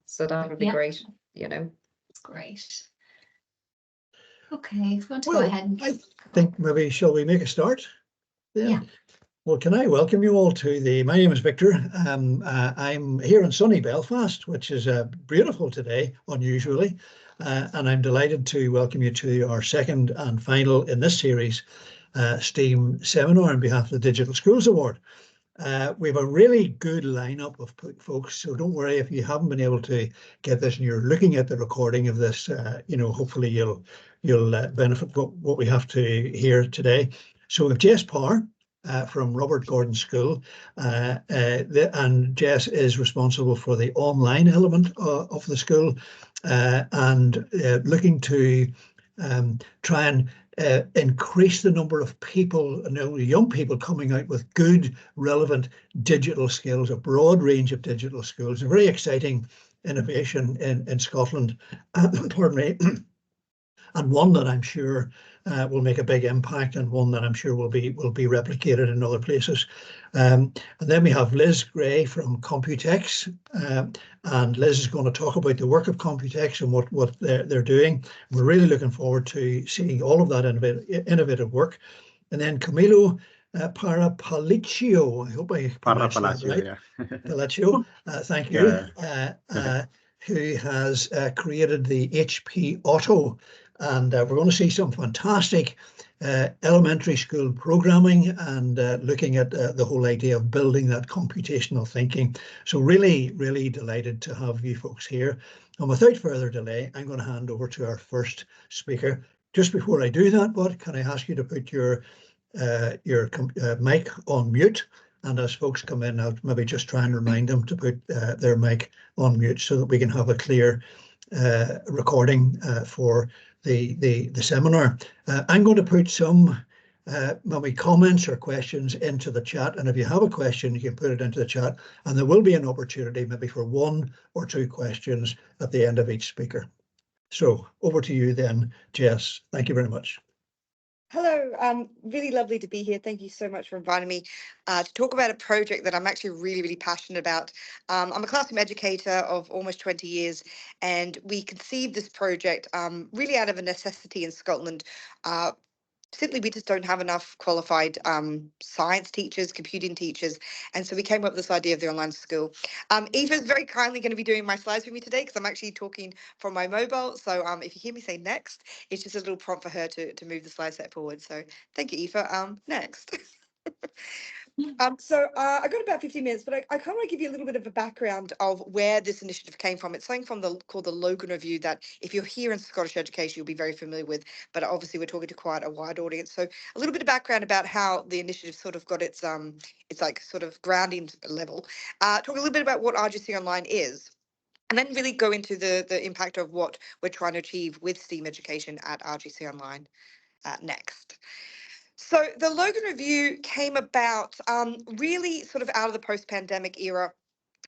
So that would be great, you know. Great. Okay, if you want to go ahead and... I think maybe shall we make a start then? Yeah. Well, can I welcome you all to my name is Victor. I'm here in sunny Belfast, which is beautiful today, unusually. And I'm delighted to welcome you to our second and final in this series STEAM seminar on behalf of the Digital Schools Award. We have a really good lineup of folks, so don't worry if you haven't been able to get this and you're looking at the recording of this. Hopefully you'll benefit what we have to hear today. So we have Jess Power from Robert Gordon School, and Jess is responsible for the online element of the school, and looking to try and increase the number of people, young people coming out with good, relevant digital skills, a broad range of digital skills, a very exciting innovation in Scotland, pardon me, and one that I'm sure will make a big impact, and one that I'm sure will be replicated in other places. And then we have Liz Gray from Computex, and Liz is going to talk about the work of Computex and what they're doing. We're really looking forward to seeing all of that innovative work. And then Camilo Parapaliccio, I hope I pronounced that right. Yeah. Paliccio, thank you. Who has created the HP Otto. And we're going to see some fantastic elementary school programming and looking at the whole idea of building that computational thinking. So really, really delighted to have you folks here. And without further delay, I'm going to hand over to our first speaker. Just before I do that, Bud, can I ask you to put your mic on mute? And as folks come in, I'll maybe just try and remind them to put their mic on mute so that we can have a clear recording for the seminar. I'm going to put some maybe comments or questions into the chat, and if you have a question, you can put it into the chat, and there will be an opportunity maybe for 1 or 2 questions at the end of each speaker. So over to you then, Jess. Thank you very much. Hello, really lovely to be here. Thank you so much for inviting me to talk about a project that I'm actually really, really passionate about. I'm a classroom educator of almost 20 years, and we conceived this project really out of a necessity in Scotland. Simply, we just don't have enough qualified science teachers, computing teachers, and so we came up with this idea of the online school. Eva's very kindly going to be doing my slides for me today because I'm actually talking from my mobile. So if you hear me say next, it's just a little prompt for her to move the slide set forward. So thank you, Eva. Next. I got about 15 minutes, but I kind of want to give you a little bit of a background of where this initiative came from. It's something from called the Logan Review that if you're here in Scottish education, you'll be very familiar with, but obviously we're talking to quite a wide audience. So a little bit of background about how the initiative sort of got its like sort of grounding level. Talk a little bit about what RGC Online is, and then really go into the impact of what we're trying to achieve with STEAM education at RGC Online next. So the Logan Review came about really sort of out of the post-pandemic era,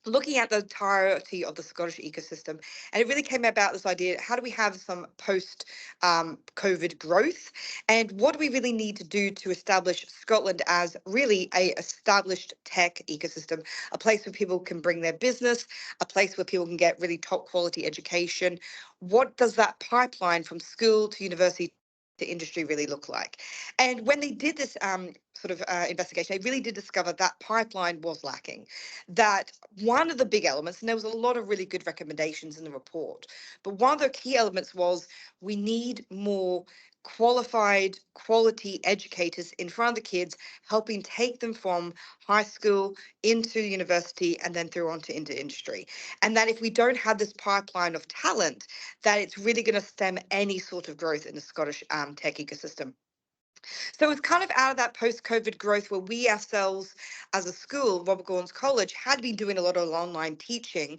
looking at the entirety of the Scottish ecosystem. And it really came about this idea, how do we have some post-COVID growth? And what do we really need to do to establish Scotland as really a established tech ecosystem, a place where people can bring their business, a place where people can get really top quality education? What does that pipeline from school to university to industry really look like? And when they did this investigation, they really did discover that pipeline was lacking. That one of the big elements, and there was a lot of really good recommendations in the report, but one of the key elements was we need more qualified, quality educators in front of the kids, helping take them from high school into university and then through onto into industry. And that if we don't have this pipeline of talent, that it's really going to stem any sort of growth in the Scottish tech ecosystem. So it's kind of out of that post-COVID growth where we ourselves as a school, Robert Gordon's College, had been doing a lot of online teaching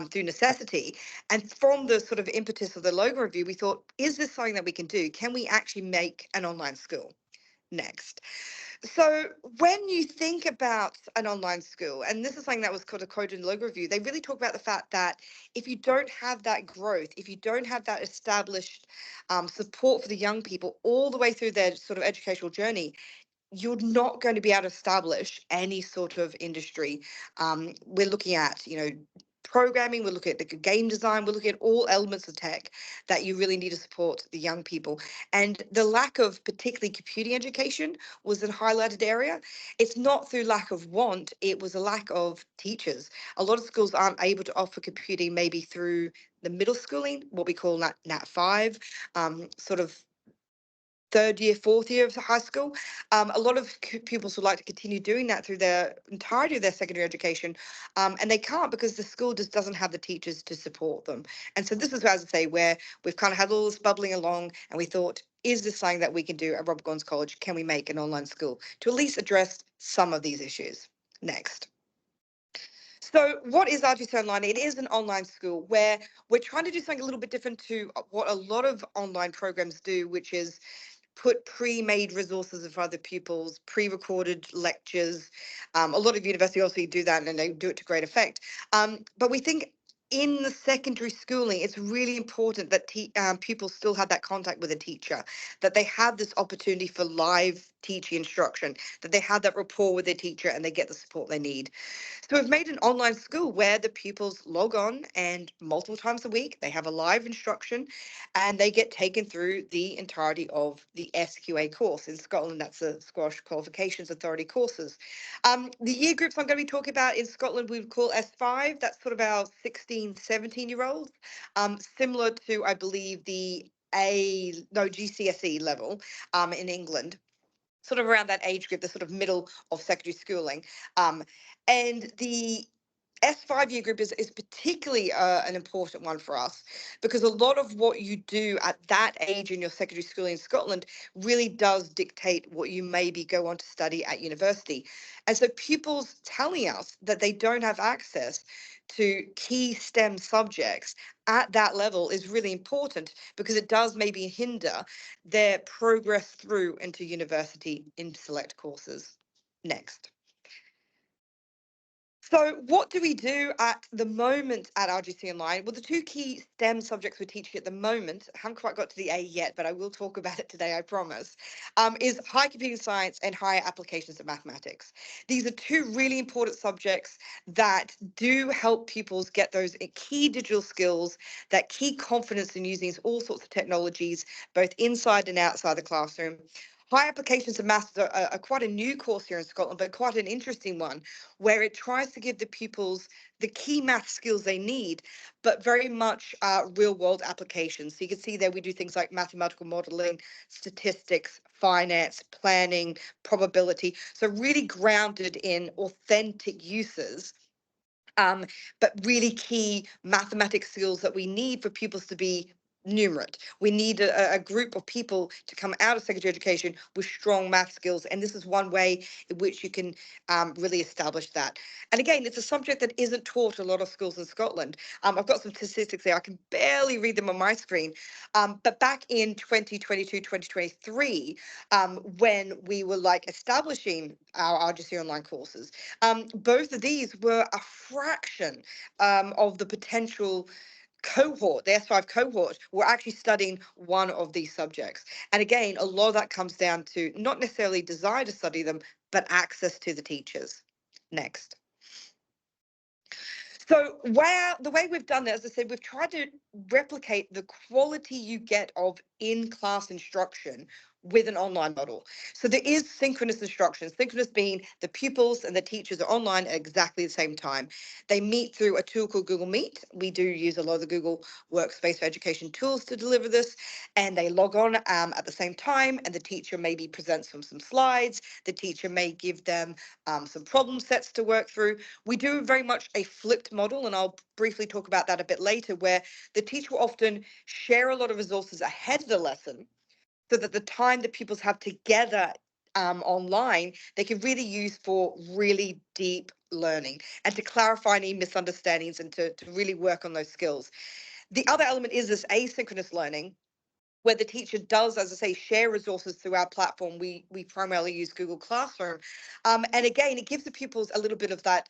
through necessity. And from the sort of impetus of the Logan Review, we thought, is this something that we can do? Can we actually make an online school? Next. So when you think about an online school, and this is something that was quoted in the Logan Review, they really talk about the fact that if you don't have that growth, if you don't have that established support for the young people all the way through their sort of educational journey, you're not going to be able to establish any sort of industry. We're looking at, programming, we're looking at the game design, we're looking at all elements of tech that you really need to support the young people. And the lack of particularly computing education was a highlighted area. It's not through lack of want, it was a lack of teachers. A lot of schools aren't able to offer computing maybe through the middle schooling, what we call Nat 5, sort of third year, fourth year of high school. A lot of pupils would like to continue doing that through their entirety of their secondary education, and they can't because the school just doesn't have the teachers to support them. And so this is, as I say, where we've kind of had all this bubbling along, and we thought, is this something that we can do at Robert Gordon's College? Can we make an online school to at least address some of these issues? Next. So what is RGC Online? It is an online school where we're trying to do something a little bit different to what a lot of online programs do, which is put pre-made resources in front of the pupils, pre-recorded lectures. A lot of universities also do that, and they do it to great effect. But we think in the secondary schooling, it's really important that pupils still have that contact with a teacher, that they have this opportunity for live teaching instruction, that they have that rapport with their teacher and they get the support they need. So we've made an online school where the pupils log on, and multiple times a week they have a live instruction and they get taken through the entirety of the SQA course. In Scotland, that's the Scottish Qualifications Authority courses. The year groups I'm going to be talking about in Scotland we would call S5. That's sort of our 16, 17-year-olds, similar to, I believe, the GCSE level in England, sort of around that age group, the sort of middle of secondary schooling. And the S5 year group is particularly an important one for us, because a lot of what you do at that age in your secondary schooling in Scotland really does dictate what you maybe go on to study at university. And so pupils telling us that they don't have access to key STEM subjects at that level is really important, because it does maybe hinder their progress through into university in select courses. Next. So what do we do at the moment at RGC Online? Well, the two key STEM subjects we're teaching at the moment, I haven't quite got to the A yet, but I will talk about it today, I promise, is high computing science and higher applications of mathematics. These are two really important subjects that do help pupils get those key digital skills, that key confidence in using all sorts of technologies, both inside and outside the classroom. High applications of maths are quite a new course here in Scotland, but quite an interesting one, where it tries to give the pupils the key math skills they need, but very much real world applications. So you can see there we do things like mathematical modeling, statistics, finance, planning, probability. So really grounded in authentic uses. But really key mathematics skills that we need for pupils to be numerate. We need a group of people to come out of secondary education with strong math skills, and this is one way in which you can really establish that. And again, it's a subject that isn't taught in a lot of schools in Scotland. I've got some statistics there. I can barely read them on my screen. But back in 2022, 2023, when we were establishing our RGC Online courses, both of these were a fraction of the potential cohort, the S5 cohort, were actually studying one of these subjects. And again, a lot of that comes down to not necessarily desire to study them, but access to the teachers. Next. So the way we've done that, as I said, we've tried to replicate the quality you get of in-class instruction with an online model. So there is synchronous instruction, synchronous being the pupils and the teachers are online at exactly the same time. They meet through a tool called Google Meet. We do use a lot of the Google Workspace for Education tools to deliver this, and they log on at the same time, and the teacher maybe presents them some slides. The teacher may give them some problem sets to work through. We do very much a flipped model, and I'll briefly talk about that a bit later, where the teacher will often share a lot of resources ahead of the lesson, so that the time that pupils have together online, they can really use for really deep learning and to clarify any misunderstandings and to really work on those skills. The other element is this asynchronous learning, where the teacher does, as I say, share resources through our platform. We primarily use Google Classroom. And again, it gives the pupils a little bit of that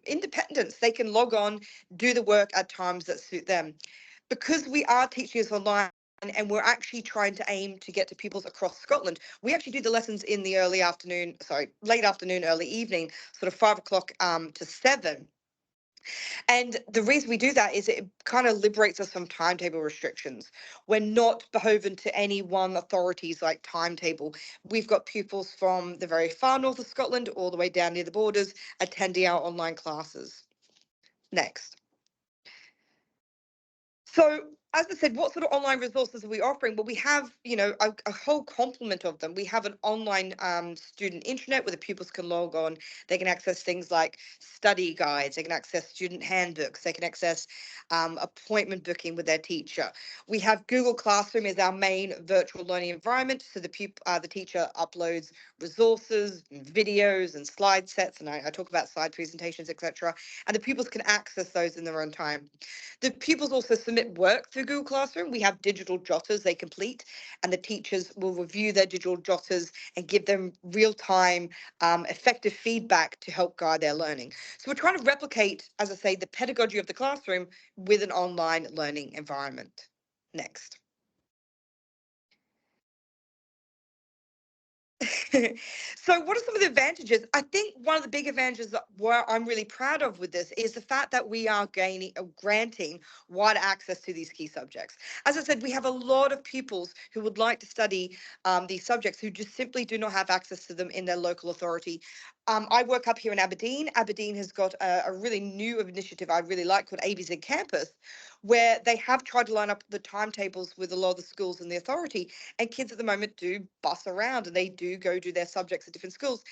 independence. They can log on, do the work at times that suit them. Because we are teaching this online, and we're actually trying to aim to get to pupils across Scotland, we actually do the lessons in the late afternoon, early evening, sort of 5 o'clock to 7. And the reason we do that is it kind of liberates us from timetable restrictions. We're not beholden to any one authority's like timetable. We've got pupils from the very far north of Scotland all the way down near the borders attending our online classes. Next. So, as I said, what sort of online resources are we offering? Well, we have, a whole complement of them. We have an online student intranet where the pupils can log on. They can access things like study guides. They can access student handbooks. They can access appointment booking with their teacher. We have Google Classroom as our main virtual learning environment. So the teacher uploads resources, and videos, and slide sets, and I talk about slide presentations, etc. And the pupils can access those in their own time. The pupils also submit work through Google Classroom. We have digital jotters they complete, and the teachers will review their digital jotters and give them real-time, effective feedback to help guide their learning. So we're trying to replicate, as I say, the pedagogy of the classroom with an online learning environment. Next. So what are some of the advantages? I think one of the big advantages that I'm really proud of with this is the fact that we are granting wide access to these key subjects. As I said, we have a lot of pupils who would like to study these subjects who just simply do not have access to them in their local authority. I work up here in Aberdeen. Aberdeen has got a really new initiative I really like called ABZ Campus, where they have tried to line up the timetables with a lot of the schools in the authority, and kids at the moment do bus around and they do go do their subjects at different schools.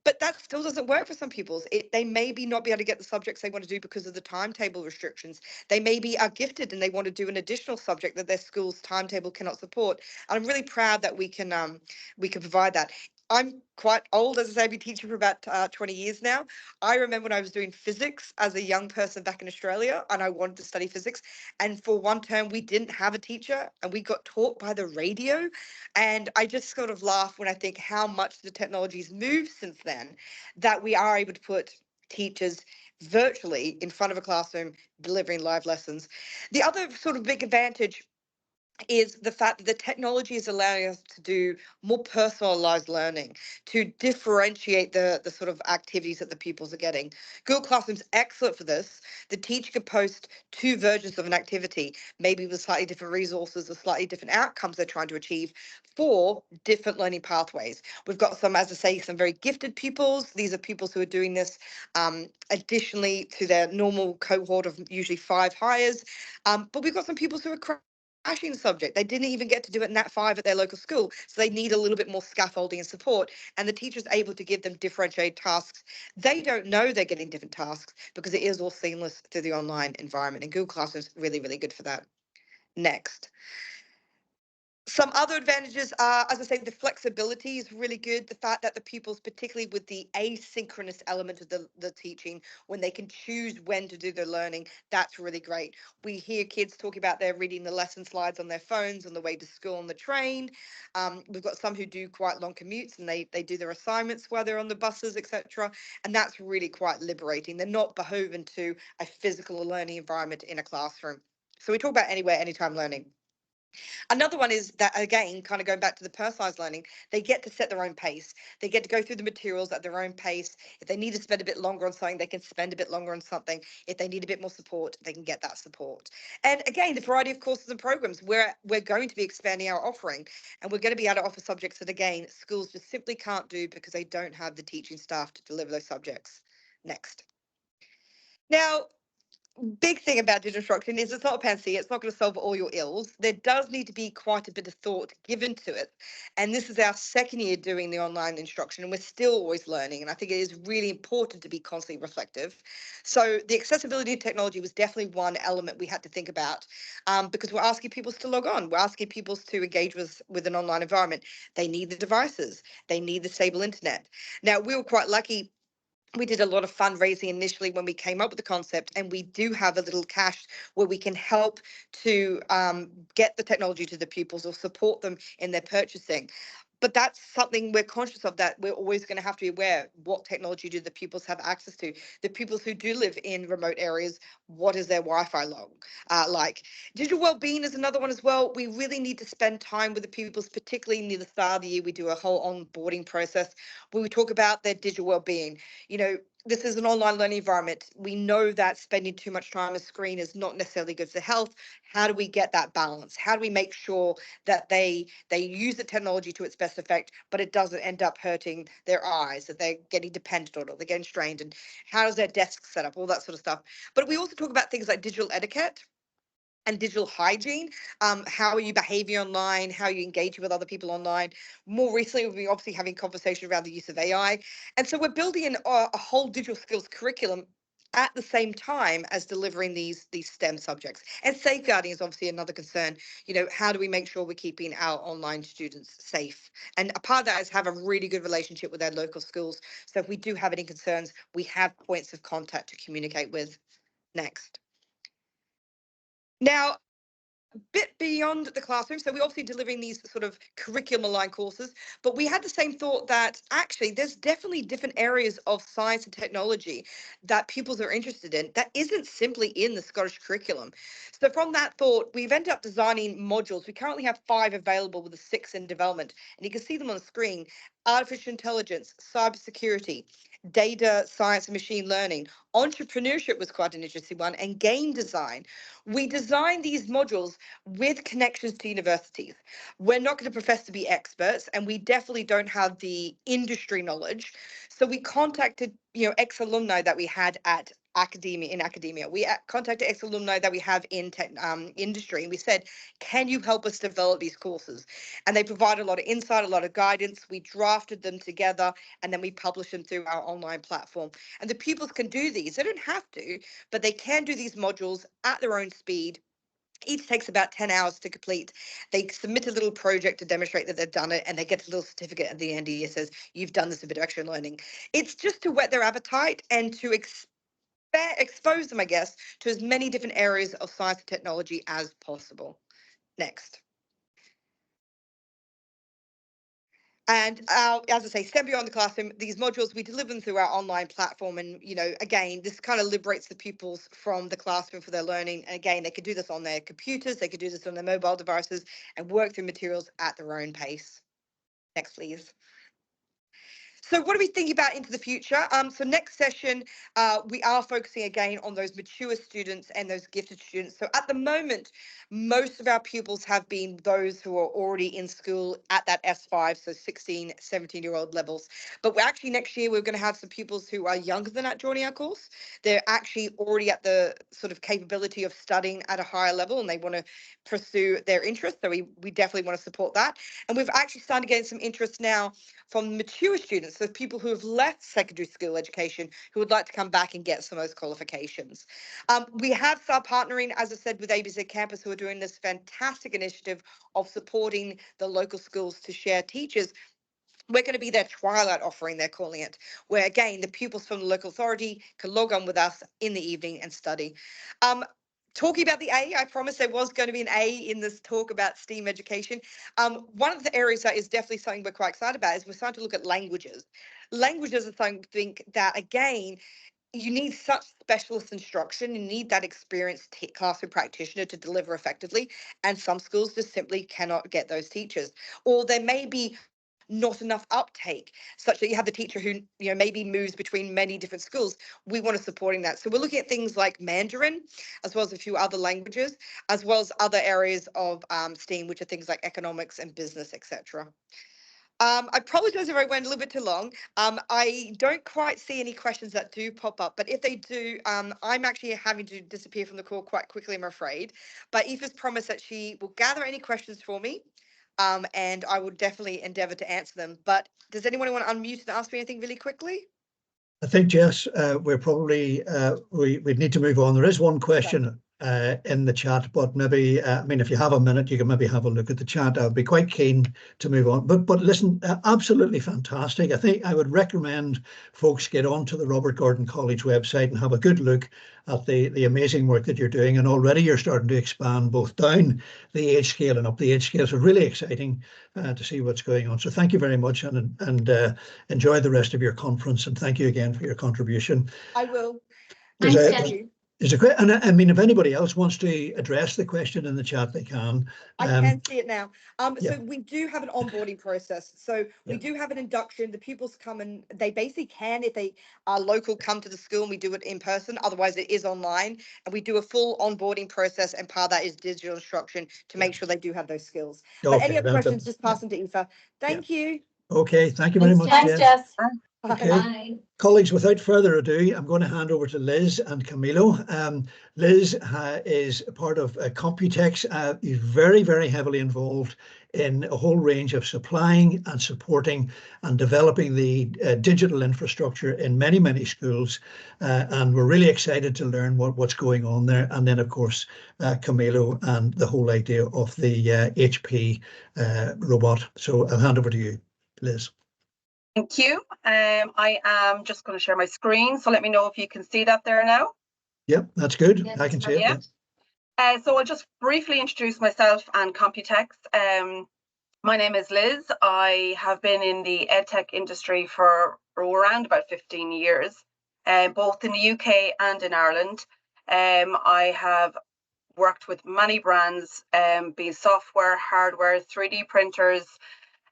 But that still doesn't work for some pupils. They maybe not be able to get the subjects they want to do because of the timetable restrictions. They maybe are gifted and they want to do an additional subject that their school's timetable cannot support. And I'm really proud that we can provide that. I'm quite old, as I say, I've been teaching for about 20 years now. I remember when I was doing physics as a young person back in Australia and I wanted to study physics. And for one term, we didn't have a teacher and we got taught by the radio. And I just sort of laugh when I think how much the technology's moved since then, that we are able to put teachers virtually in front of a classroom delivering live lessons. The other sort of big advantage is the fact that the technology is allowing us to do more personalized learning, to differentiate the sort of activities that the pupils are getting. Google Classroom's excellent for this. The teacher can post 2 versions of an activity, maybe with slightly different resources or slightly different outcomes they're trying to achieve for different learning pathways. We've got some, as I say, some very gifted pupils. These are pupils who are doing this additionally to their normal cohort of usually 5 hires. But we've got some pupils who are crashing subject. They didn't even get to do it in that 5 at their local school. So they need a little bit more scaffolding and support. And the teacher's able to give them differentiated tasks. They don't know they're getting different tasks because it is all seamless through the online environment. And Google Classroom is really, really good for that. Next. Some other advantages are, as I say, the flexibility is really good. The fact that the pupils, particularly with the asynchronous element of the teaching, when they can choose when to do their learning, that's really great. We hear kids talking about they're reading the lesson slides on their phones on the way to school on the train. We've got some who do quite long commutes and they do their assignments while they're on the buses, etc. And that's really quite liberating. They're not beholden to a physical learning environment in a classroom. So we talk about anywhere, anytime learning. Another one is that, again, kind of going back to the personalized learning, they get to set their own pace. They get to go through the materials at their own pace. If they need to spend a bit longer on something, they can spend a bit longer on something. If they need a bit more support, they can get that support. And again, the variety of courses and programs, we're going to be expanding our offering, and we're going to be able to offer subjects that, again, schools just simply can't do because they don't have the teaching staff to deliver those subjects. Next. Now, big thing about digital instruction is it's not a panacea. It's not going to solve all your ills. There does need to be quite a bit of thought given to it. And this is our 2nd year doing the online instruction, and we're still always learning. And I think it is really important to be constantly reflective. So the accessibility of technology was definitely one element we had to think about, because we're asking people to log on. We're asking people to engage with an online environment. They need the devices. They need the stable internet. Now, we were quite lucky. We did a lot of fundraising initially when we came up with the concept, and we do have a little cash where we can help to get the technology to the pupils or support them in their purchasing. But that's something we're conscious of, that we're always going to have to be aware. What technology do the pupils have access to? The pupils who do live in remote areas, what is their Wi-Fi log like? Digital wellbeing is another one as well. We really need to spend time with the pupils, particularly near the start of the year. We do a whole onboarding process where we talk about their digital wellbeing. You know, this is an online learning environment. We know that spending too much time on a screen is not necessarily good for health. How do we get that balance? How do we make sure that they use the technology to its best effect, but it doesn't end up hurting their eyes, that they're getting dependent on it, or they're getting strained, and how is their desk set up, all that sort of stuff. But we also talk about things like digital etiquette and digital hygiene. How are you behaving online? How are you engaging with other people online? More recently, we've been obviously having conversation around the use of AI. And so we're building a whole digital skills curriculum at the same time as delivering these STEM subjects. And safeguarding is obviously another concern. You know, how do we make sure we're keeping our online students safe? And a part of that is have a really good relationship with our local schools. So if we do have any concerns, we have points of contact to communicate with. Next. Now, bit beyond the classroom. So we're obviously delivering these sort of curriculum aligned courses, but we had the same thought that actually there's definitely different areas of science and technology that pupils are interested in that isn't simply in the Scottish curriculum. So from that thought, we've ended up designing modules. We currently have 5 available with a 6 in development, and you can see them on the screen: artificial intelligence, cybersecurity, data science and machine learning. Entrepreneurship was quite an interesting one, and game design. We designed these modules with connections to universities. We're not going to profess to be experts, and we definitely don't have the industry knowledge. So we contacted, ex-alumni that we had at academia. We contacted ex-alumni that we have in industry, and we said, can you help us develop these courses? And they provided a lot of insight, a lot of guidance. We drafted them together, and then we published them through our online platform. And the pupils can do these. They don't have to, but they can do these modules at their own speed. Each takes about 10 hours to complete. They submit a little project to demonstrate that they've done it, and they get a little certificate at the end of the year that says, you've done this a bit of extra learning. It's just to whet their appetite and to expose them, I guess, to as many different areas of science and technology as possible. Next. And as I say, STEM beyond the classroom, these modules, we deliver them through our online platform. And, again, this kind of liberates the pupils from the classroom for their learning. And again, they could do this on their computers, they could do this on their mobile devices and work through materials at their own pace. Next, please. So what are we thinking about into the future? So next session, we are focusing again on those mature students and those gifted students. So at the moment, most of our pupils have been those who are already in school at that S5, so 16, 17-year-old levels. But we're actually next year, we're going to have some pupils who are younger than that joining our course. They're actually already at the sort of capability of studying at a higher level, and they want to pursue their interests. So we definitely want to support that. And we've actually started getting some interest now from mature students, so people who have left secondary school education who would like to come back and get some of those qualifications. We have started partnering, as I said, with ABZ Campus, who are doing this fantastic initiative of supporting the local schools to share teachers. We're going to be their twilight offering, they're calling it, where again, the pupils from the local authority can log on with us in the evening and study. Talking about the A, I promised there was going to be an A in this talk about STEAM education. One of the areas that is definitely something we're quite excited about is we're starting to look at languages. Languages are something that, again, you need such specialist instruction. You need that experienced classroom practitioner to deliver effectively. And some schools just simply cannot get those teachers. Or there may be not enough uptake, such that you have the teacher who maybe moves between many different schools. We want to supporting that. So we're looking at things like Mandarin, as well as a few other languages, as well as other areas of STEAM, which are things like economics and business, etc. I apologize if I went a little bit too long. I don't quite see any questions that do pop up, but if they do, I'm actually having to disappear from the call quite quickly, I'm afraid. But Aoife's promised that she will gather any questions for me, and I will definitely endeavour to answer them. But does anyone want to unmute and ask me anything really quickly? I think, Jess, we're probably, we need to move on. There is one question in the chat, but maybe, I mean, if you have a minute, you can maybe have a look at the chat. I'd be quite keen to move on. But listen, absolutely fantastic. I think I would recommend folks get onto the Robert Gordon College website and have a good look at the amazing work that you're doing. And already you're starting to expand both down the age scale and up the age scale. So really exciting to see what's going on. So thank you very much, and enjoy the rest of your conference. And thank you again for your contribution. I will. Thanks, There's Jeff. Thank you. Is a and I mean, if anybody else wants to address the question in the chat, they can. I can see it now. yeah. So we do have an onboarding process. So we do have an induction. The pupils come and they basically can, if they are local, come to the school and we do it in person. Otherwise, it is online. And we do a full onboarding process. And part of that is digital instruction to make sure they do have those skills. But any other questions, just pass them to Aoife. Thank you. Okay, thank you very much, Thanks, Jess. Okay. Bye. Colleagues, without further ado, I'm going to hand over to Liz and Camilo. Liz is part of Computex. He's very, very heavily involved in a whole range of supplying and supporting and developing the digital infrastructure in many, many schools. And we're really excited to learn what's going on there. And then, of course, Camilo and the whole idea of the HP robot. So I'll hand over to you, Liz. Thank you. I am just going to share my screen. So let me know if you can see that there now. Yep, that's good. Yes, I can see it. Yeah. So I'll just briefly introduce myself and Computex. My name is Liz. I have been in the EdTech industry for around about 15 years, both in the UK and in Ireland. I have worked with many brands, be software, hardware, 3D printers,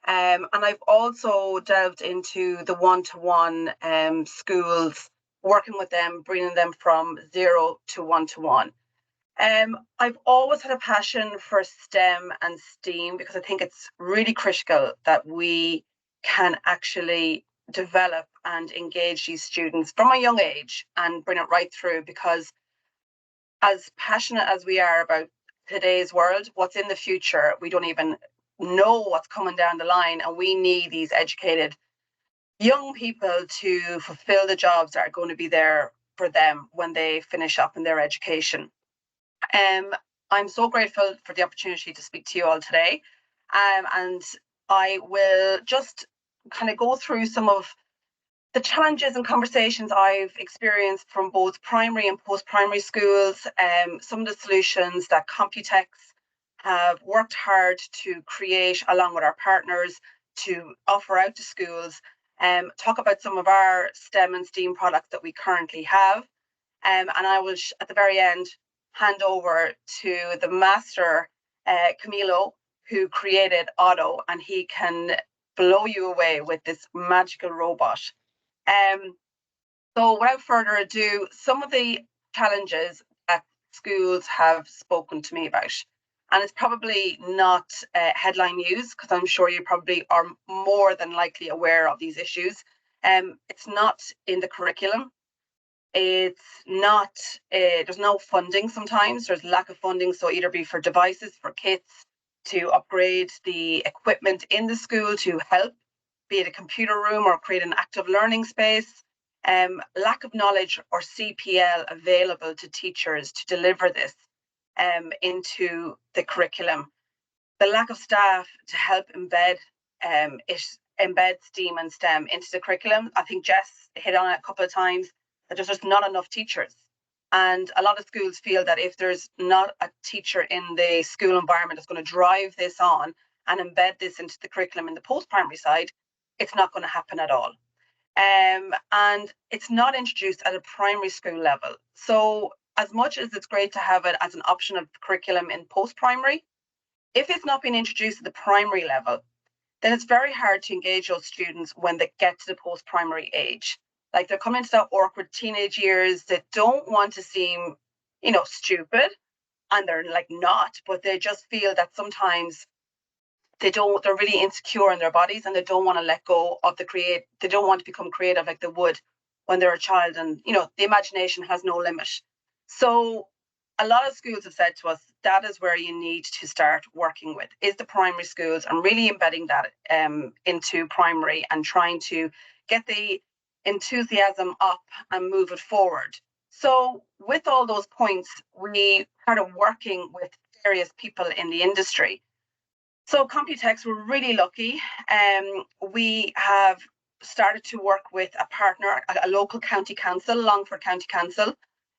and I've also delved into the one-to-one schools, working with them, bringing them from 0 to 1-to-1. I've always had a passion for STEM and STEAM because I think it's really critical that we can actually develop and engage these students from a young age and bring it right through, because as passionate as we are about today's world, what's in the future, we don't even know what's coming down the line, and we need these educated young people to fulfill the jobs that are going to be there for them when they finish up in their education. I'm so grateful for the opportunity to speak to you all today, and I will just kind of go through some of the challenges and conversations I've experienced from both primary and post-primary schools, some of the solutions that Computex have worked hard to create along with our partners to offer out to schools, talk about some of our STEM and STEAM products that we currently have, and I will, at the very end, hand over to the master, Camilo, who created Otto, and he can blow you away with this magical robot. So without further ado, some of the challenges that schools have spoken to me about, and it's probably not headline news because I'm sure you probably are more than likely aware of these issues. It's not in the curriculum. It's not, there's no funding sometimes, there's lack of funding, so either be for devices, for kits, to upgrade the equipment in the school to help, be it a computer room or create an active learning space, lack of knowledge or CPL available to teachers to deliver this into the curriculum, the lack of staff to help embed STEAM and STEM into the curriculum. I think Jess hit on it a couple of times, that there's just not enough teachers. And a lot of schools feel that if there's not a teacher in the school environment that's going to drive this on and embed this into the curriculum in the post-primary side, it's not going to happen at all. And it's not introduced at a primary school level. So as much as it's great to have it as an option of curriculum in post-primary, if it's not been introduced at the primary level, then it's very hard to engage those students when they get to the post-primary age. Like, they're coming into that awkward teenage years that don't want to seem, stupid, and they're like not, but they just feel that sometimes they're really insecure in their bodies and they don't want to let go of they don't want to become creative like they would when they're a child, and the imagination has no limit. So a lot of schools have said to us that is where you need to start working with, is the primary schools, and really embedding that into primary and trying to get the enthusiasm up and move it forward. So with all those points, we started working with various people in the industry. So Computex, we're really lucky. We have started to work with a partner, a local county council, Longford County Council,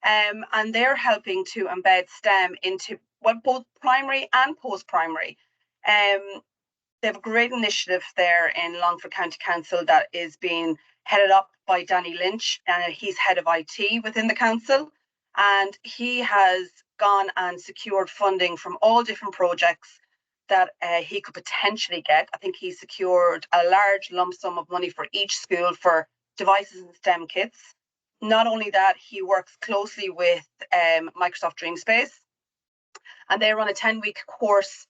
and they're helping to embed STEM into both primary and post-primary. They have a great initiative there in Longford County Council that is being headed up by Danny Lynch, and he's head of IT within the council. And he has gone and secured funding from all different projects that he could potentially get. I think he secured a large lump sum of money for each school for devices and STEM kits. Not only that, he works closely with Microsoft Dreamspace, and they run a 10-week course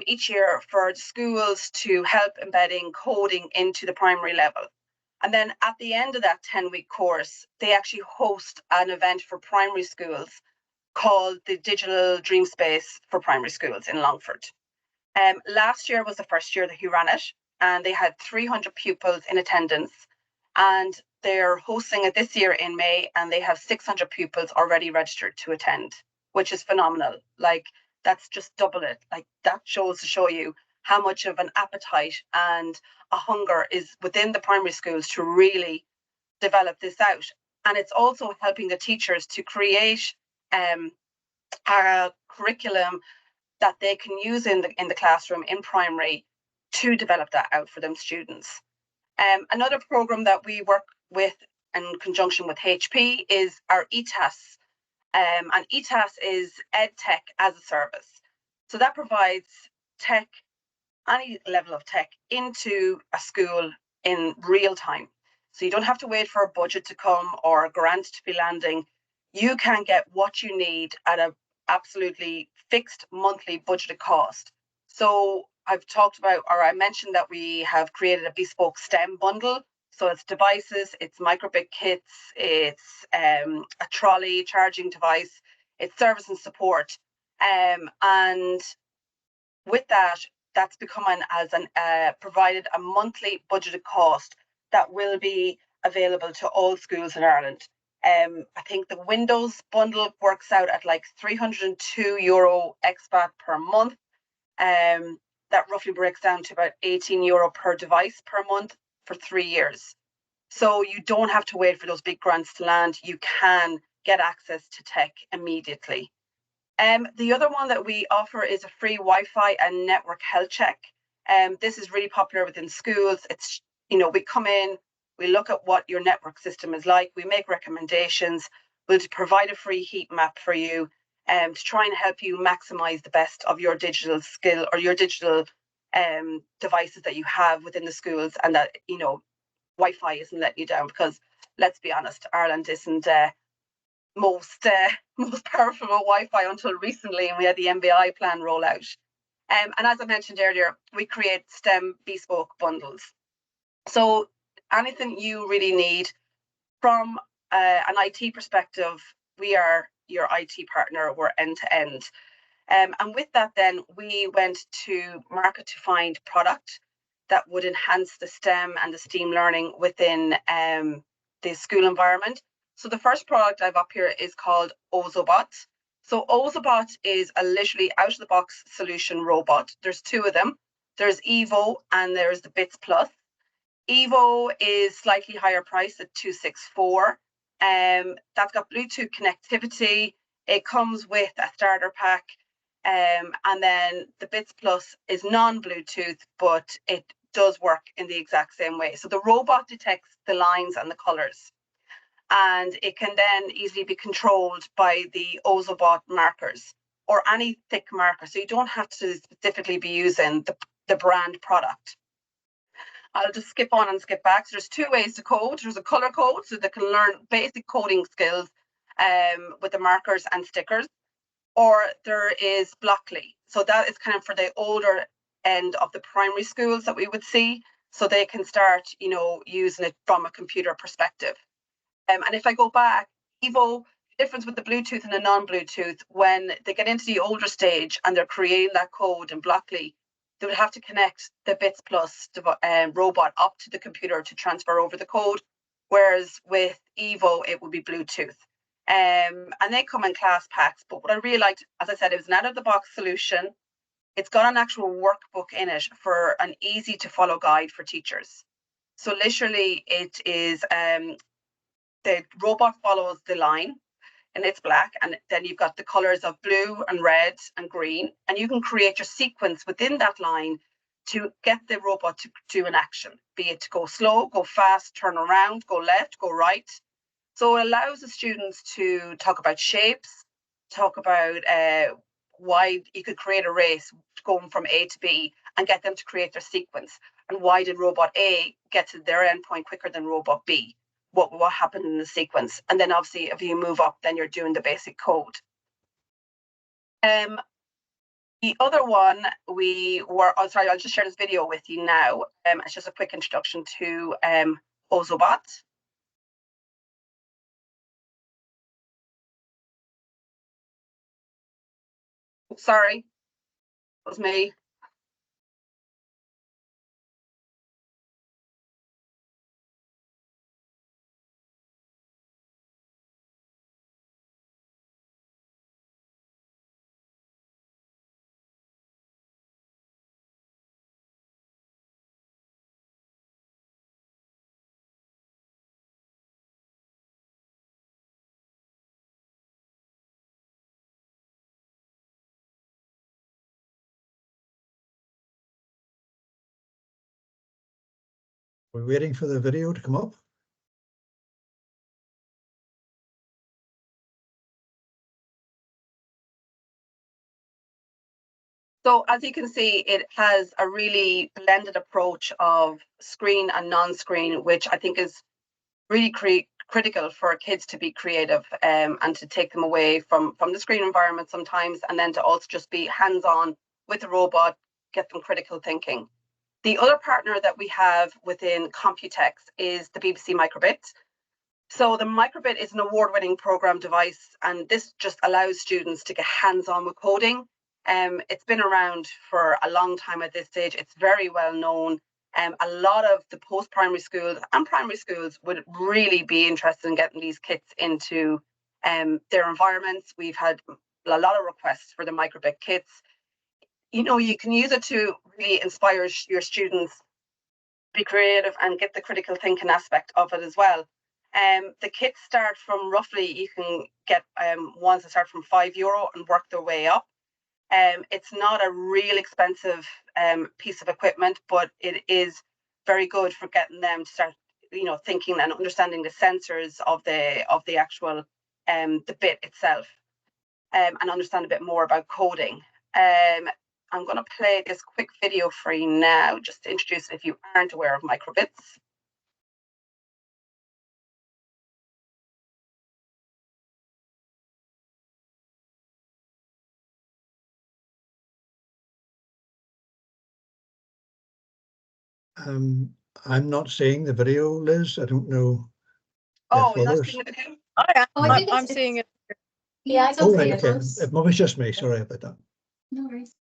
each year for schools to help embedding coding into the primary level. And then at the end of that 10-week course, they actually host an event for primary schools called the Digital Dreamspace for Primary Schools in Longford. Last year was the first year that he ran it, and they had 300 pupils in attendance, and they're hosting it this year in May, and they have 600 pupils already registered to attend, which is phenomenal. Like, that's just double it. Like, that shows to show you how much of an appetite and a hunger is within the primary schools to really develop this out. And it's also helping the teachers to create a curriculum that they can use in the classroom in primary to develop that out for them students. Another program that we work with in conjunction with HP is our ETAS. And ETAS is EdTech as a service. So that provides tech, any level of tech, into a school in real time. So you don't have to wait for a budget to come or a grant to be landing. You can get what you need at a absolutely fixed monthly budgeted cost. So I've talked about, or I mentioned that we have created a bespoke STEM bundle. So it's devices, it's microbit kits, it's a trolley charging device, it's service and support. And with that, that's becoming as provided a monthly budgeted cost that will be available to all schools in Ireland. I think the Windows bundle works out at like €302 expat per month. That roughly breaks down to about €18 per device per month for 3 years. So you don't have to wait for those big grants to land. You can get access to tech immediately. The other one that we offer is a free Wi-Fi and network health check. This is really popular within schools. It's, we come in, we look at what your network system is like, we make recommendations, we'll provide a free heat map for you to try and help you maximize the best of your digital skill or your digital devices that you have within the schools, and that, Wi-Fi isn't letting you down, because let's be honest, Ireland isn't most powerful Wi-Fi until recently, and we had the MBI plan rollout. And as I mentioned earlier, we create STEM bespoke bundles. So anything you really need from an IT perspective, we are your IT partner. We're end to end. And with that, then we went to market to find product that would enhance the STEM and the STEAM learning within the school environment. So the first product I've up here is called Ozobot. So Ozobot is a literally out-of-the-box solution robot. There's two of them. There's Evo and there's the Bits Plus. Evo is slightly higher price at $264. That's got Bluetooth connectivity. It comes with a starter pack. And then the Bits Plus is non-Bluetooth, but it does work in the exact same way. So the robot detects the lines and the colors, and it can then easily be controlled by the Ozobot markers or any thick marker. So you don't have to specifically be using the brand product. I'll just skip on and skip back. So there's two ways to code. There's a color code, so they can learn basic coding skills with the markers and stickers. Or there is Blockly. So that is kind of for the older end of the primary schools that we would see. So they can start, using it from a computer perspective. And if I go back, Evo, difference with the Bluetooth and the non-Bluetooth, when they get into the older stage and they're creating that code in Blockly, they would have to connect the Bits Plus robot up to the computer to transfer over the code. Whereas with Evo, it would be Bluetooth. And they come in class packs. But what I really liked, as I said, it was an out-of-the-box solution. It's got an actual workbook in it for an easy to follow guide for teachers. So literally it is, the robot follows the line and it's black, and then you've got the colors of blue and red and green, and you can create your sequence within that line to get the robot to do an action, be it to go slow, go fast, turn around, go left, go right. So it allows the students to talk about shapes, talk about why you could create a race going from A to B and get them to create their sequence. And why did robot A get to their endpoint quicker than robot B? What happened in the sequence? And then obviously if you move up, then you're doing the basic code. The other one sorry, I'll just share this video with you now. It's just a quick introduction to Ozobot. Sorry, that was me. We're waiting for the video to come up. So as you can see, it has a really blended approach of screen and non-screen, which I think is really critical for kids to be creative and to take them away from the screen environment sometimes, and then to also just be hands-on with the robot, get them critical thinking. The other partner that we have within Computex is the BBC Microbit. So the Microbit is an award-winning program device, and this just allows students to get hands-on with coding. It's been around for a long time at this stage. It's very well known. A lot of the post-primary schools and primary schools would really be interested in getting these kits into their environments. We've had a lot of requests for the Microbit kits. You know, you can use it to really inspire your students to be creative and get the critical thinking aspect of it as well. The kits start from roughly, you can get ones that start from €5 and work their way up. It's not a real expensive piece of equipment, but it is very good for getting them to start, you know, thinking and understanding the sensors of the actual the bit itself, and understand a bit more about coding. I'm going to play this quick video for you now, just to introduce it if you aren't aware of microbits. I'm not seeing the video, Liz. I don't know. Oh, if you're not others- seeing it again? I'm seeing it. Yeah, I Oh, can right, see okay. it. It was just me. Sorry about that. No worries.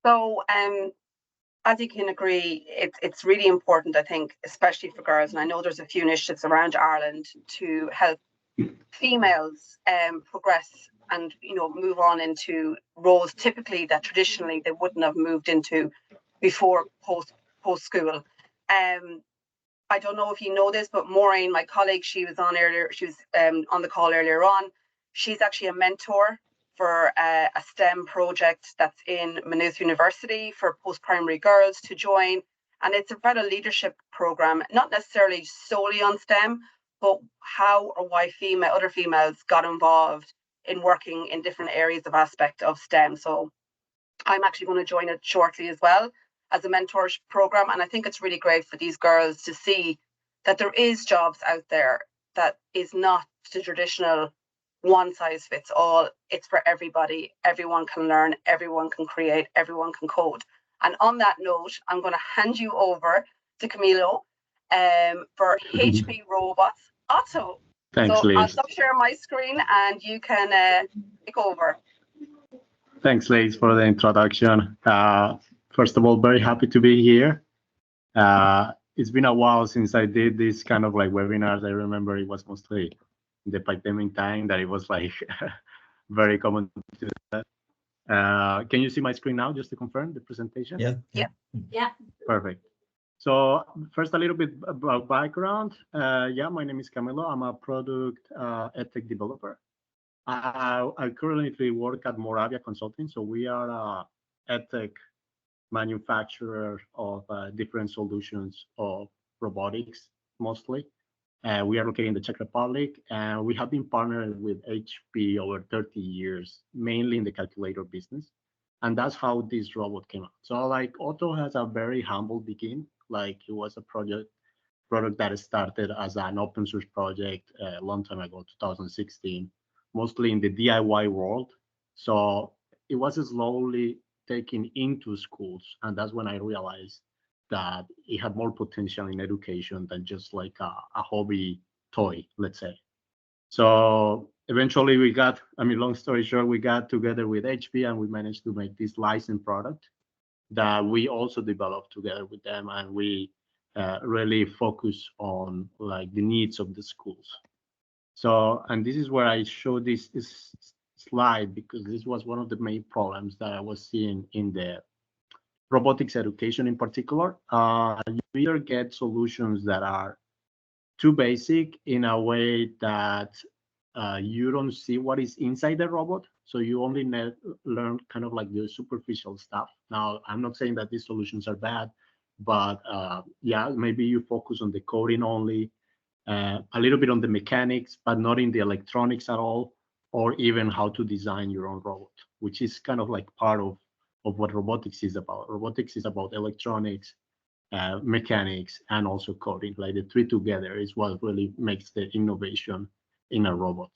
So as you can agree, it's really important, I think, especially for girls. And I know there's a few initiatives around Ireland to help females progress and move on into roles typically that traditionally they wouldn't have moved into before post school. I don't know if you know this, but Maureen, my colleague, she was on earlier. She was on the call earlier on. She's actually a mentor for a STEM project that's in Maynooth University for post-primary girls to join. And it's about a leadership program, not necessarily solely on STEM, but how or why other females got involved in working in different areas of aspect of STEM. So I'm actually going to join it shortly as well as a mentorship program. And I think it's really great for these girls to see that there is jobs out there that is not the traditional one size fits all. It's for everybody. Everyone can learn, everyone can create, everyone can code. And on that note, I'm going to hand you over to Camilo for HP Robots Otto. Thanks, so Liz. I'll stop sharing my screen and you can take over. Thanks, Liz, for the introduction. First of all, very happy to be here. It's been a while since I did this kind of like webinars. I remember it was mostly the pandemic time that it was like very common to do that. Can you see my screen now, just to confirm the presentation? Yeah. Perfect. So first, a little bit about background. Yeah, my name is Camilo. I'm a product edtech developer. I currently work at Moravia Consulting. So we are a edtech manufacturer of different solutions of robotics, mostly. We are located in the Czech Republic, and we have been partnered with HP over 30 years, mainly in the calculator business. And that's how this robot came out. So like Otto has a very humble beginning. Like it was a product that started as an open source project a long time ago, 2016, mostly in the DIY world. So it was slowly taken into schools. And that's when I realized that it had more potential in education than just like a hobby toy, let's say. So eventually we got, long story short, we got together with HP and we managed to make this licensed product that we also developed together with them. And we really focus on like the needs of the schools. So, and this is where I show this slide, because this was one of the main problems that I was seeing in the robotics education in particular. You either get solutions that are too basic in a way that you don't see what is inside the robot. So you only learn kind of like the superficial stuff. Now, I'm not saying that these solutions are bad, but yeah, maybe you focus on the coding only, a little bit on the mechanics, but not in the electronics at all, or even how to design your own robot, which is kind of like part of what robotics is about. Robotics is about electronics, mechanics, and also coding. Like the three together is what really makes the innovation in a robot.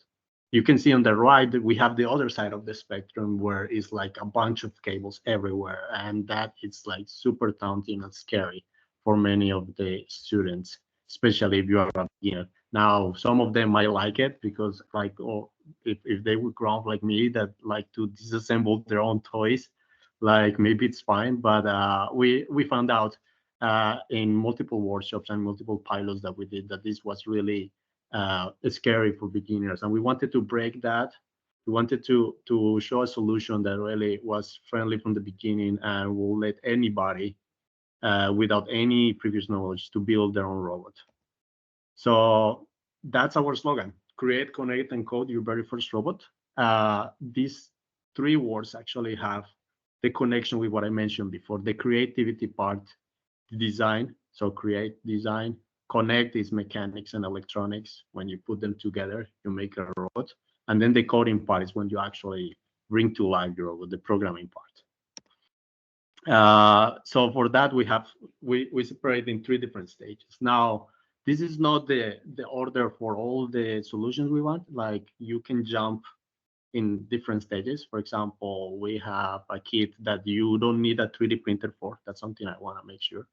You can see on the right that we have the other side of the spectrum, where it's like a bunch of cables everywhere, and that it's like super daunting and scary for many of the students, especially if you are a beginner. Now, some of them might like it because like, oh, if they would grow up like me that like to disassemble their own toys, like maybe it's fine. But we found out in multiple workshops and multiple pilots that we did that this was really scary for beginners, and we wanted to break that. We wanted to show a solution that really was friendly from the beginning and will let anybody without any previous knowledge to build their own robot. So that's our slogan: create, connect, and code your very first robot. These three words actually have the connection with what I mentioned before: the creativity part, the design. So create, design. Connect is mechanics and electronics. When you put them together, you make a robot. And then the coding part is when you actually bring to life your robot, the programming part. So for that, we separate in three different stages. Now, this is not the order for all the solutions we want. Like you can jump in different stages. For example, we have a kit that you don't need a 3D printer for. That's something I want to make sure.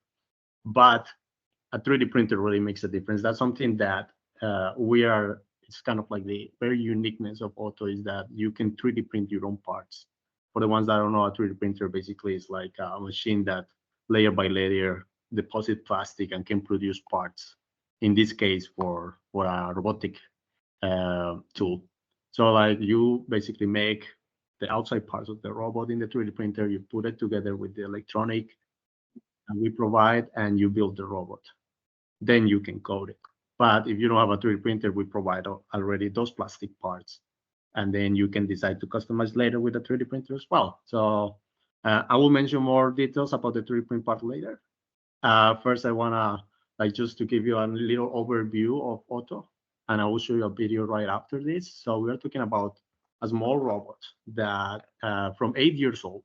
But a 3D printer really makes a difference. That's something that it's kind of like the very uniqueness of Otto, is that you can 3D print your own parts. For the ones that don't know, a 3D printer basically is like a machine that layer by layer deposit plastic and can produce parts. In this case, for a robotic tool. So like you basically make the outside parts of the robot in the 3D printer, you put it together with the electronic and we provide, and you build the robot. Then you can code it. But if you don't have a 3D printer, we provide already those plastic parts. And then you can decide to customize later with a 3D printer as well. So I will mention more details about the 3D print part later. First, I wanna just to give you a little overview of Otto, and I will show you a video right after this. So we are talking about a small robot that from 8 years old,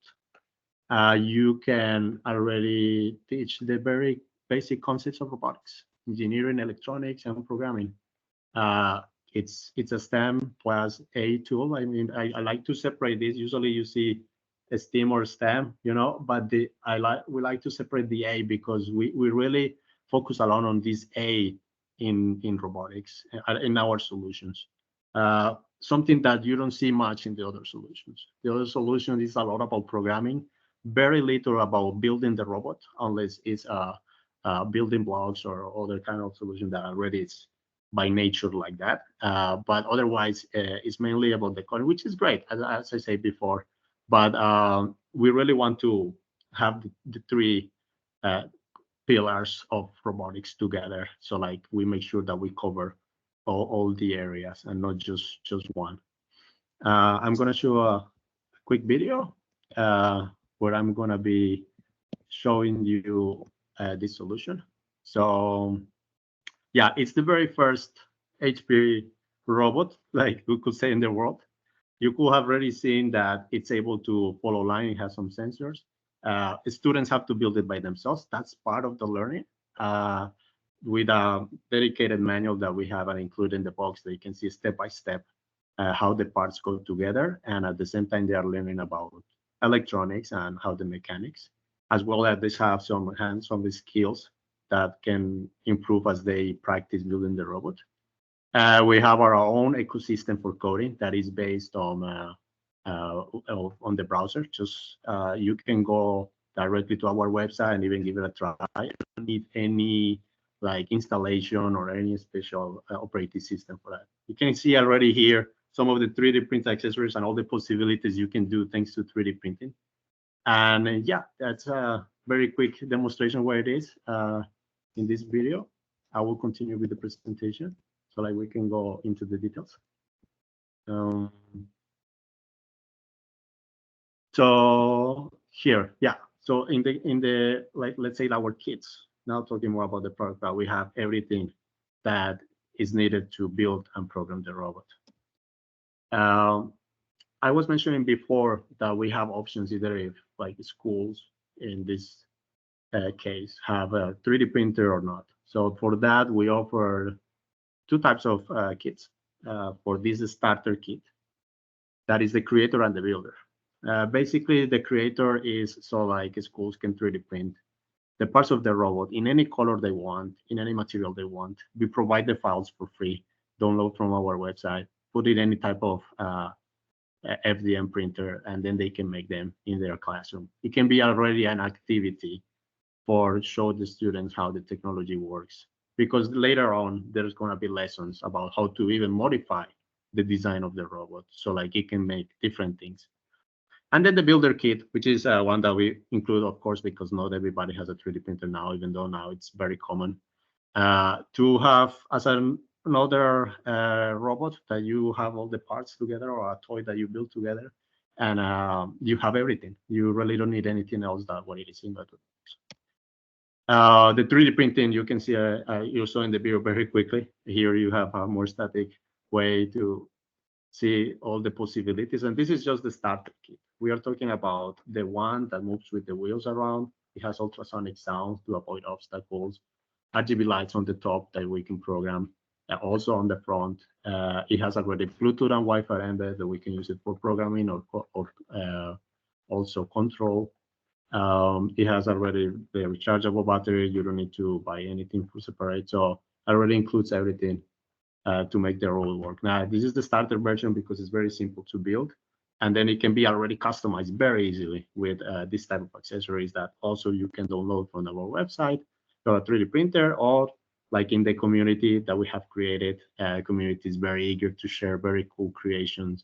you can already teach the very basic concepts of robotics, engineering, electronics, and programming. It's a STEM plus A tool. I mean, I like to separate this. Usually you see a STEM or STEM, you know, but we like to separate the A because we really focus a lot on this A in robotics in our solutions. Something that you don't see much in the other solutions. The other solution is a lot about programming, very little about building the robot, unless it's building blocks or other kind of solution that already is by nature like that. But otherwise, it's mainly about the code, which is great, as I said before. But we really want to have the three pillars of robotics together. So like we make sure that we cover all the areas and not just one. I'm gonna show a quick video where I'm gonna be showing you this solution. So yeah, it's the very first HP robot, like we could say, in the world. You could have already seen that it's able to follow line. It has some sensors. Students have to build it by themselves. That's part of the learning. With a dedicated manual that we have and included in the box, that you can see step by step how the parts go together. And at the same time, they are learning about electronics and how the mechanics, as well as they have some hands-on skills that can improve as they practice building the robot. We have our own ecosystem for coding that is based on the browser. Just you can go directly to our website and even give it a try. You don't need any like installation or any special operating system for that. You can see already here some of the 3D print accessories and all the possibilities you can do thanks to 3D printing. And yeah, that's a very quick demonstration where it is in this video. I will continue with the presentation so like we can go into the details. So here, yeah. So in the like, let's say our kids, now talking more about the product, that we have everything that is needed to build and program the robot. I was mentioning before that we have options either if like schools in this case have a 3D printer or not. So for that, we offer two types of kits. For this starter kit, that is the creator and the builder. Basically, the creator is so like schools can 3D print the parts of the robot in any color they want, in any material they want. We provide the files for free, download from our website, put in any type of FDM printer, and then they can make them in their classroom. It can be already an activity for show the students how the technology works, because later on there's going to be lessons about how to even modify the design of the robot, so like it can make different things. And then the builder kit, which is one that we include, of course, because not everybody has a 3D printer now, even though now it's very common to have as another robot that you have all the parts together, or a toy that you build together, and you have everything. You really don't need anything else than what it is in that. The 3D printing, you can see you saw in the video very quickly. Here you have a more static way to see all the possibilities, and this is just the starter kit. We are talking about the one that moves with the wheels around. It has ultrasonic sound to avoid obstacles, RGB lights on the top that we can program. Also on the front, it has already Bluetooth and Wi-Fi embedded that we can use it for programming or also control. It has already the rechargeable battery. You don't need to buy anything for separate. So it already includes everything to make the robot work. Now, this is the starter version because it's very simple to build. And then it can be already customized very easily with this type of accessories that also you can download from our website or a 3D printer, or like in the community that we have created. Community is very eager to share very cool creations,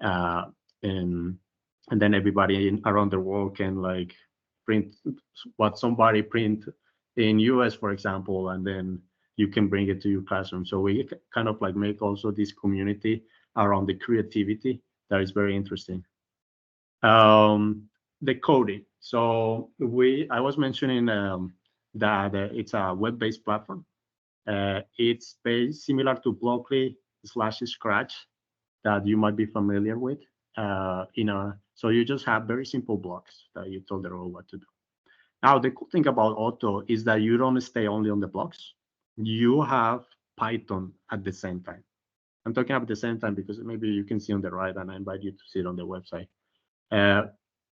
and then everybody around the world can like print what somebody print in US, for example, and then you can bring it to your classroom. So we kind of like make also this community around the creativity that is very interesting. The coding. So I was mentioning that it's a web-based platform. It's similar to Blockly / Scratch that you might be familiar with. So you just have very simple blocks that you told the robot what to do. Now, the cool thing about Otto is that you don't stay only on the blocks. You have Python at the same time. I'm talking about the same time because maybe you can see on the right, and I invite you to see it on the website.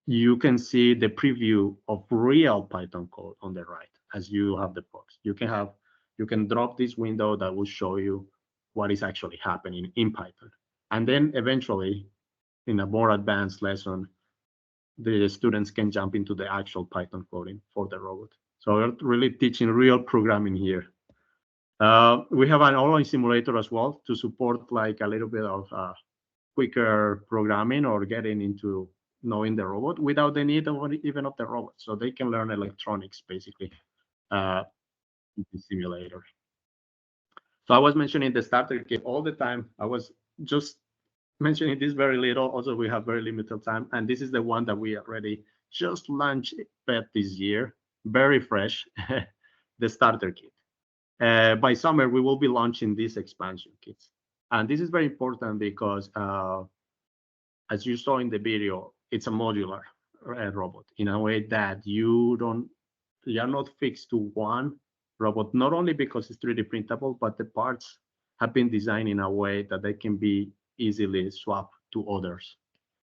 You can see the preview of real Python code on the right as you have the box. You can drop this window that will show you what is actually happening in Python. And then eventually, in a more advanced lesson, the students can jump into the actual Python coding for the robot. So we're really teaching real programming here. We have an online simulator as well to support like a little bit of quicker programming or getting into knowing the robot without the need of even of the robot. So they can learn electronics basically in the simulator. So I was mentioning the starter kit all the time. I was just mentioning this very little. Also, we have very limited time. And this is the one that we already just launched this year, very fresh, the starter kit. By summer, we will be launching these expansion kits. And this is very important because as you saw in the video, it's a modular robot in a way that you are not fixed to one robot, not only because it's 3D printable, but the parts have been designed in a way that they can be easily swapped to others.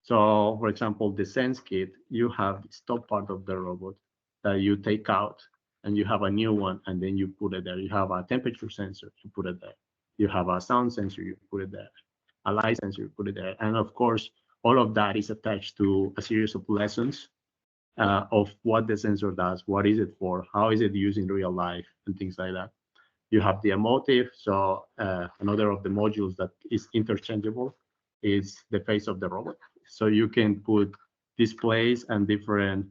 So, for example, the Sense kit, you have this top part of the robot that you take out, and you have a new one, and then you put it there. You have a temperature sensor, you put it there. You have a sound sensor, you put it there. A light sensor, you put it there. And of course, all of that is attached to a series of lessons of what the sensor does, what is it for, how is it used in real life, and things like that. You have the emotive. So another of the modules that is interchangeable is the face of the robot. So you can put displays and different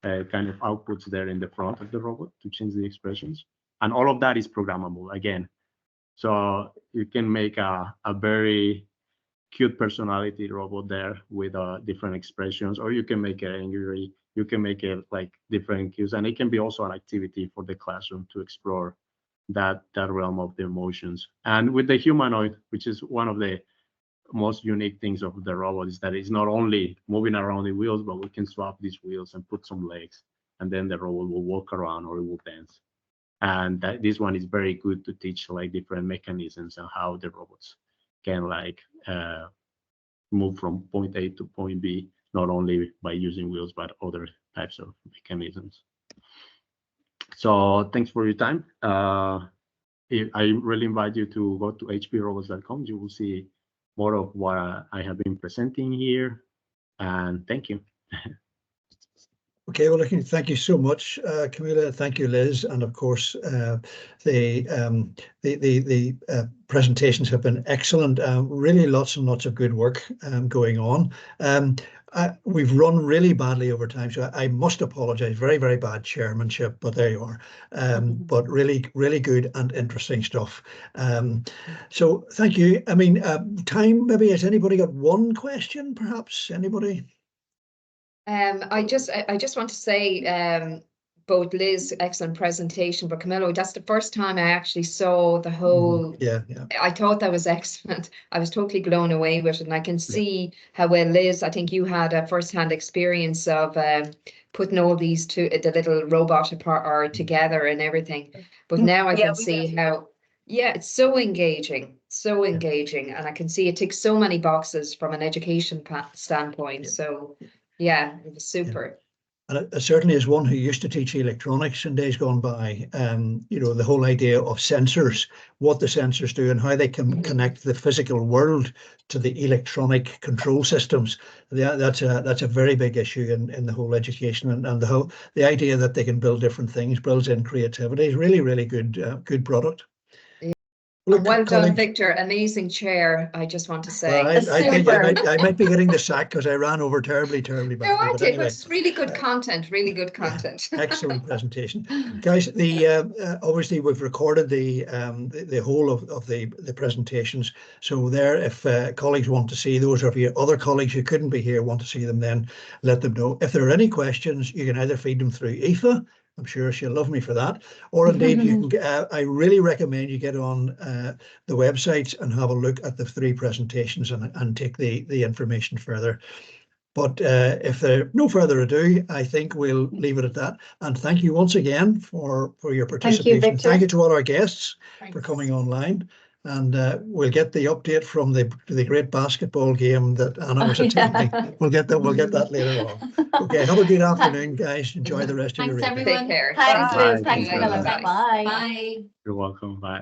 kind of outputs there in the front of the robot to change the expressions. And all of that is programmable again. So you can make a very cute personality robot there with different expressions, or you can make it angry, you can make it like different cues, and it can be also an activity for the classroom to explore that realm of the emotions. And with the humanoid, which is one of the most unique things of the robot, is that it's not only moving around the wheels, but we can swap these wheels and put some legs, and then the robot will walk around or it will dance. And this one is very good to teach like different mechanisms and how the robots can like move from point A to point B, not only by using wheels, but other types of mechanisms. So thanks for your time. I really invite you to go to hprobots.com. You will see more of what I have been presenting here. And thank you. Okay, well, thank you so much, Camila. Thank you, Liz, and of course, the presentations have been excellent. Really, lots and lots of good work going on. We've run really badly over time, so I must apologise. Very, very bad chairmanship, but there you are. But really, really good and interesting stuff. So thank you. I mean, time. Maybe has anybody got one question? Perhaps anybody? I just want to say, both Liz, excellent presentation, but Camilo, that's the first time I actually saw the whole. Yeah. I thought that was excellent. I was totally blown away with it, and I can see how well, Liz, I think you had a first-hand experience of putting all these the little robot apart together and everything. But now I can see how. Yeah, it's so engaging, and I can see it ticks so many boxes from an education standpoint. So. Yeah, it was super. And certainly as one who used to teach electronics in days gone by, the whole idea of sensors, what the sensors do and how they can connect the physical world to the electronic control systems. That's a very big issue in the whole education, and the idea that they can build different things, builds in creativity. Is really, really good product. Look, well done, Victor. Amazing chair, I just want to say. Well, I think I might be getting the sack because I ran over terribly badly. No, I But did, anyway, but it's really good content, really good content. excellent presentation, guys. Obviously we've recorded the whole of the presentations. So there, if colleagues want to see those, or if your other colleagues who couldn't be here want to see them, then let them know. If there are any questions, you can either feed them through Aoife. I'm sure she'll love me for that. Or indeed, you can. I really recommend you get on the websites and have a look at the 3 presentations and take the information further. But if there no further ado, I think we'll leave it at that. And thank you once again for your participation. Thank you to all our guests for coming online. And we'll get the update from the great basketball game that Anna was attending. We'll get that later on. Okay, have a good afternoon, guys. Enjoy the rest of your evening. Thanks, everyone. Take care. Thanks, Bye. Liz. Thanks, Bye. Camilla. Bye. Bye. Bye. You're welcome. Bye.